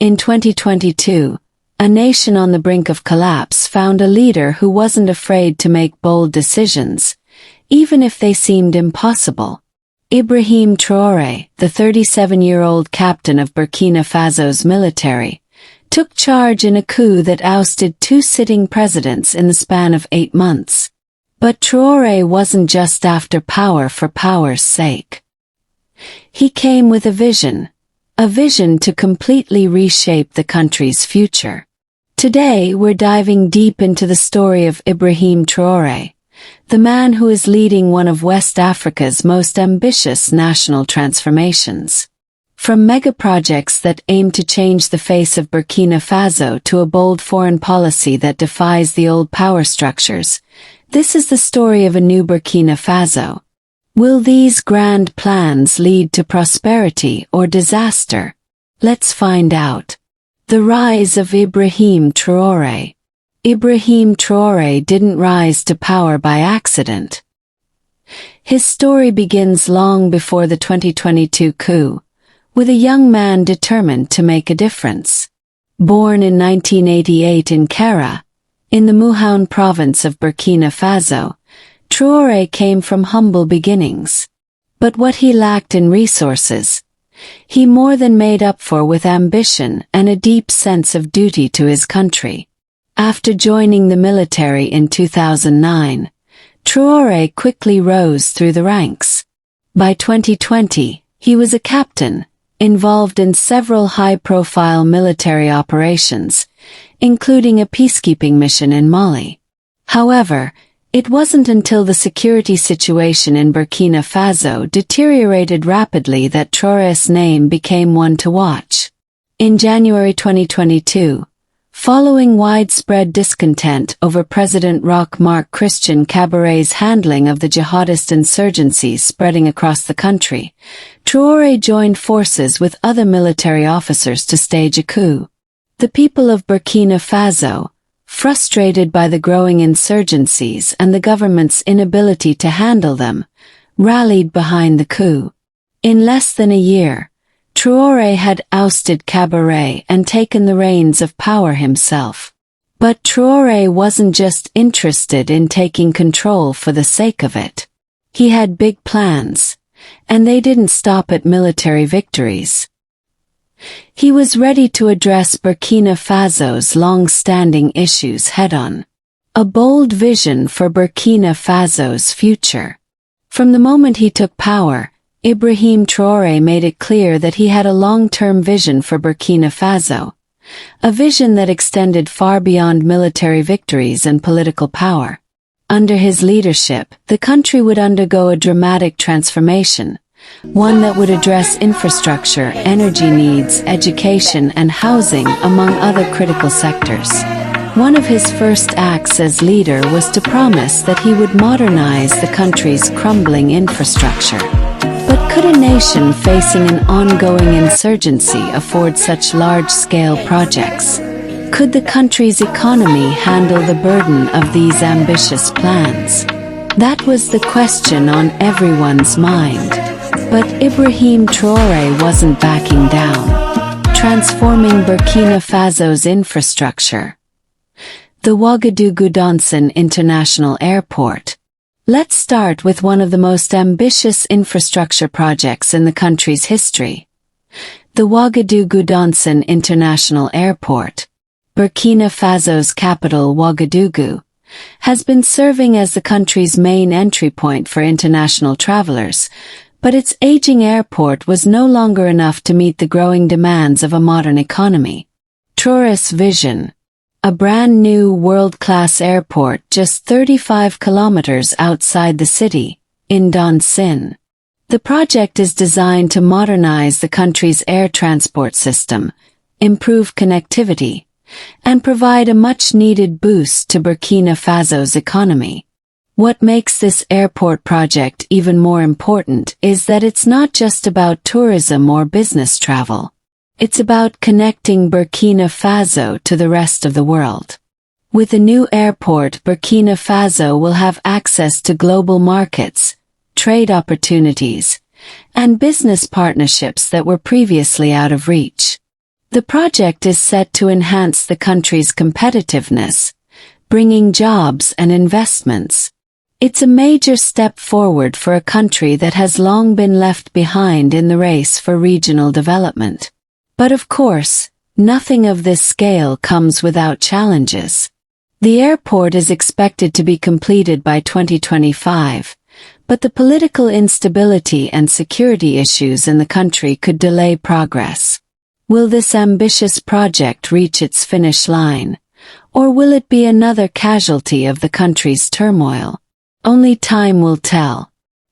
In 2022, a nation on the brink of collapse found a leader who wasn't afraid to make bold decisions, even if they seemed impossible. Ibrahim Traoré, the 37-year-old captain of Burkina Faso's military, took charge in a coup that ousted two sitting presidents in the span of 8 months. But Traoré wasn't just after power for power's sake. He came with a vision to completely reshape the country's future. Today we're diving deep into the story of Ibrahim Traoré, the man who is leading one of West Africa's most ambitious national transformations. From mega-projects that aim to change the face of Burkina Faso to a bold foreign policy that defies the old power structures, this is the story of a new Burkina Faso. Will these grand plans lead to prosperity or disaster? Let's find out. The rise of Ibrahim Traoré. Ibrahim Traoré didn't rise to power by accident. His story begins long before the 2022 coup, with a young man determined to make a difference. Born in 1988 in Kera, in the Muhaun province of Burkina Faso, Traoré came from humble beginnings. But what he lacked in resources, he more than made up for with ambition and a deep sense of duty to his country. After joining the military in 2009, Traoré quickly rose through the ranks. By 2020, he was a captain, involved in several high-profile military operations, including a peacekeeping mission in Mali. However, it wasn't until the security situation in Burkina Faso deteriorated rapidly that Traoré's name became one to watch. In January 2022, following widespread discontent over President Roch-Marc Christian Kaboré's handling of the jihadist insurgencies spreading across the country, Traoré joined forces with other military officers to stage a coup. The people of Burkina Faso, frustrated by the growing insurgencies and the government's inability to handle them, rallied behind the coup. In less than a year, Traoré had ousted Kaboré and taken the reins of power himself. But Traoré wasn't just interested in taking control for the sake of it. He had big plans, and they didn't stop at military victories. He was ready to address Burkina Faso's long-standing issues head-on. A bold vision for Burkina Faso's future. From the moment he took power, Ibrahim Traoré made it clear that he had a long-term vision for Burkina Faso, a vision that extended far beyond military victories and political power. Under his leadership, the country would undergo a dramatic transformation, one that would address infrastructure, energy needs, education, and housing, among other critical sectors. One of his first acts as leader was to promise that he would modernize the country's crumbling infrastructure. But could a nation facing an ongoing insurgency afford such large-scale projects? Could the country's economy handle the burden of these ambitious plans? That was the question on everyone's mind. But Ibrahim Traoré wasn't backing down. Transforming Burkina Faso's infrastructure. The Ouagadougou-Donsin International Airport. Let's start with one of the most ambitious infrastructure projects in the country's history. The Ouagadougou-Donsin International Airport, Burkina Faso's capital Ouagadougou, has been serving as the country's main entry point for international travelers, but its aging airport was no longer enough to meet the growing demands of a modern economy. Traoré's vision. A brand new world-class airport just 35 kilometers outside the city, in Donsin. The project is designed to modernize the country's air transport system, improve connectivity, and provide a much-needed boost to Burkina Faso's economy. What makes this airport project even more important is that it's not just about tourism or business travel. It's about connecting Burkina Faso to the rest of the world. With the new airport, Burkina Faso will have access to global markets, trade opportunities, and business partnerships that were previously out of reach. The project is set to enhance the country's competitiveness, bringing jobs and investments. It's a major step forward for a country that has long been left behind in the race for regional development. But of course, nothing of this scale comes without challenges. The airport is expected to be completed by 2025, but the political instability and security issues in the country could delay progress. Will this ambitious project reach its finish line, or will it be another casualty of the country's turmoil? Only time will tell.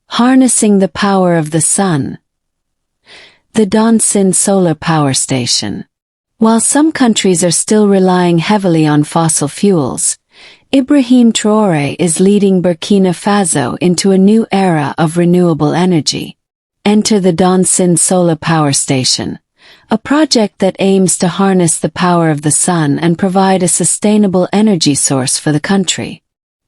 Harnessing the power of the sun. The Donsin Solar Power Station. While some countries are still relying heavily on fossil fuels, Ibrahim Traoré is leading Burkina Faso into a new era of renewable energy. Enter the Donsin Solar Power Station, a project that aims to harness the power of the sun and provide a sustainable energy source for the country.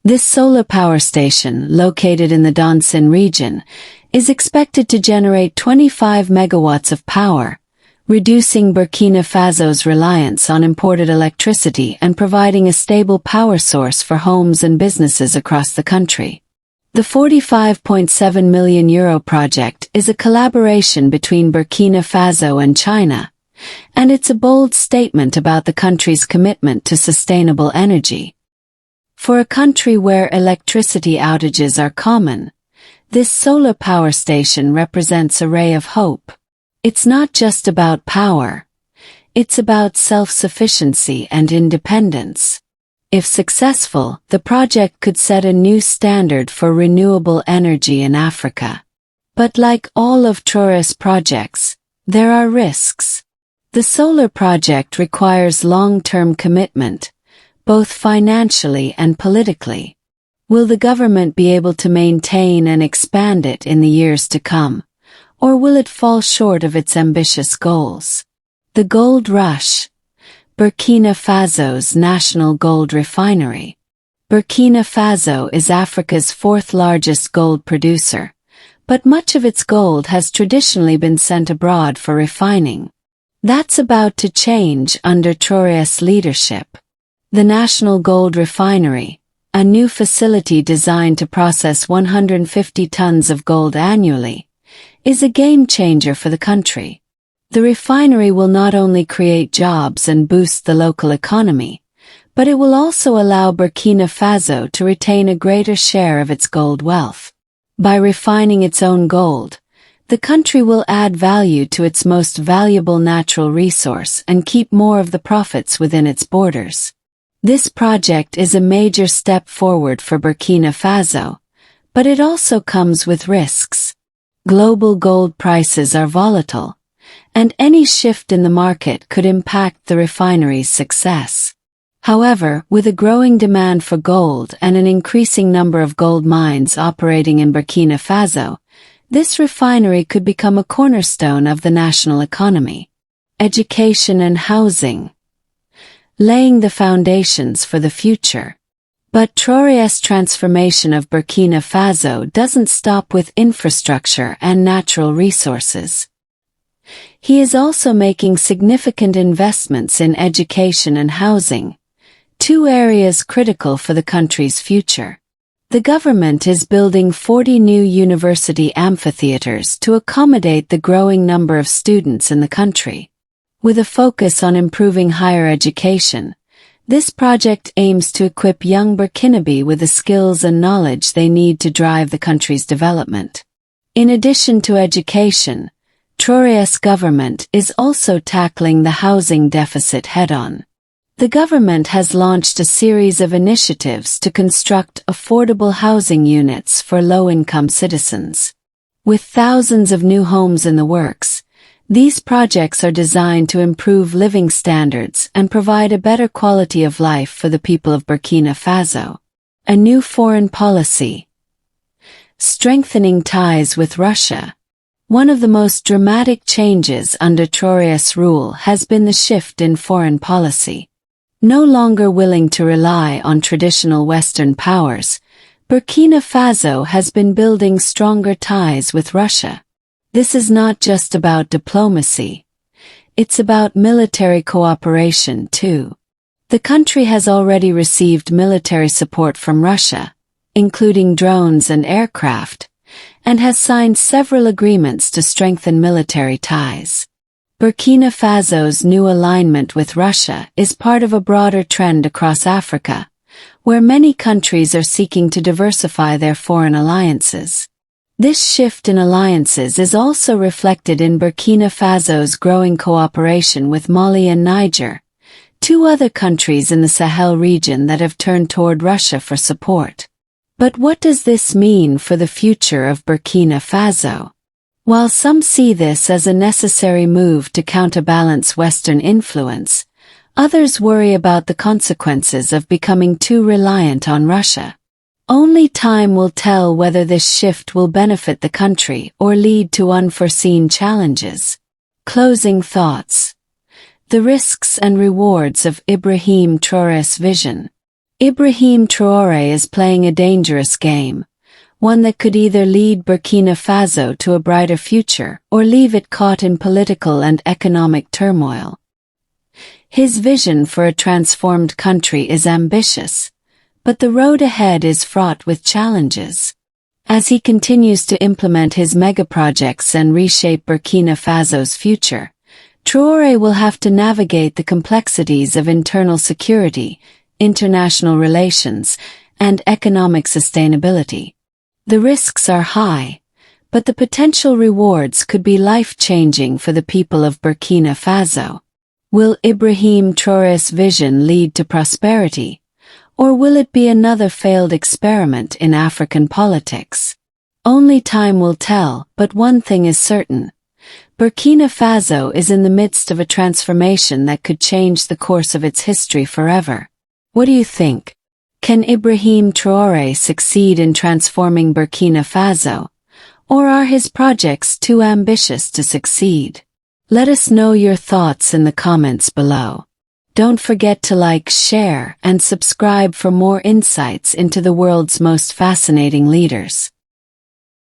This solar power station, located in the Donsin region, is expected to generate 25 megawatts of power, reducing Burkina Faso's reliance on imported electricity and providing a stable power source for homes and businesses across the country. The €45.7 million project is a collaboration between Burkina Faso and China, and it's a bold statement about the country's commitment to sustainable energy. For a country where electricity outages are common, this solar power station represents a ray of hope. It's not just about power, it's about self-sufficiency and independence. If successful, the project could set a new standard for renewable energy in Africa. But like all of Traoré's projects, there are risks. The solar project requires long-term commitment, both financially and politically. Will the government be able to maintain and expand it in the years to come, or will it fall short of its ambitious goals? The gold rush. Burkina Faso's National Gold Refinery. Burkina Faso is Africa's fourth largest gold producer, but much of its gold has traditionally been sent abroad for refining. That's about to change under Traoré's leadership. The National Gold Refinery, a new facility designed to process 150 tons of gold annually, is a game changer for the country. The refinery will not only create jobs and boost the local economy, but it will also allow Burkina Faso to retain a greater share of its gold wealth. By refining its own gold, the country will add value to its most valuable natural resource and keep more of the profits within its borders. This project is a major step forward for Burkina Faso, but it also comes with risks. Global gold prices are volatile, and any shift in the market could impact the refinery's success. However, with a growing demand for gold and an increasing number of gold mines operating in Burkina Faso, this refinery could become a cornerstone of the national economy. Education and housing. Laying the foundations for the future. But Traoré's transformation of Burkina Faso doesn't stop with infrastructure and natural resources. He is also making significant investments in education and housing, two areas critical for the country's future. The government is building 40 new university amphitheaters to accommodate the growing number of students in the country. With a focus on improving higher education, this project aims to equip young Burkinabe with the skills and knowledge they need to drive the country's development. In addition to education, Traoré's government is also tackling the housing deficit head-on. The government has launched a series of initiatives to construct affordable housing units for low-income citizens. With thousands of new homes in the works, these projects are designed to improve living standards and provide a better quality of life for the people of Burkina Faso. A new foreign policy. Strengthening ties with Russia. One of the most dramatic changes under Traoré's rule has been the shift in foreign policy. No longer willing to rely on traditional Western powers, Burkina Faso has been building stronger ties with Russia. This is not just about diplomacy. it's about military cooperation too. The country has already received military support from Russia, including drones and aircraft, and has signed several agreements to strengthen military ties. Burkina Faso's new alignment with Russia is part of a broader trend across Africa, where many countries are seeking to diversify their foreign alliances. This shift in alliances is also reflected in Burkina Faso's growing cooperation with Mali and Niger, two other countries in the Sahel region that have turned toward Russia for support. But what does this mean for the future of Burkina Faso? While some see this as a necessary move to counterbalance Western influence, others worry about the consequences of becoming too reliant on Russia. Only time will tell whether this shift will benefit the country or lead to unforeseen challenges. Closing thoughts. The risks and rewards of Ibrahim Traoré's vision. Ibrahim Traoré is playing a dangerous game, one that could either lead Burkina Faso to a brighter future or leave it caught in political and economic turmoil. His vision for a transformed country is ambitious, but the road ahead is fraught with challenges. As he continues to implement his megaprojects and reshape Burkina Faso's future, Traoré will have to navigate the complexities of internal security, international relations, and economic sustainability. The risks are high, but the potential rewards could be life-changing for the people of Burkina Faso. Will Ibrahim Traoré's vision lead to prosperity, or will it be another failed experiment in African politics? Only time will tell, but one thing is certain. Burkina Faso is in the midst of a transformation that could change the course of its history forever. What do you think? Can Ibrahim Traoré succeed in transforming Burkina Faso, or are his projects too ambitious to succeed? Let us know your thoughts in the comments below. Don't forget to like, share, and subscribe for more insights into the world's most fascinating leaders.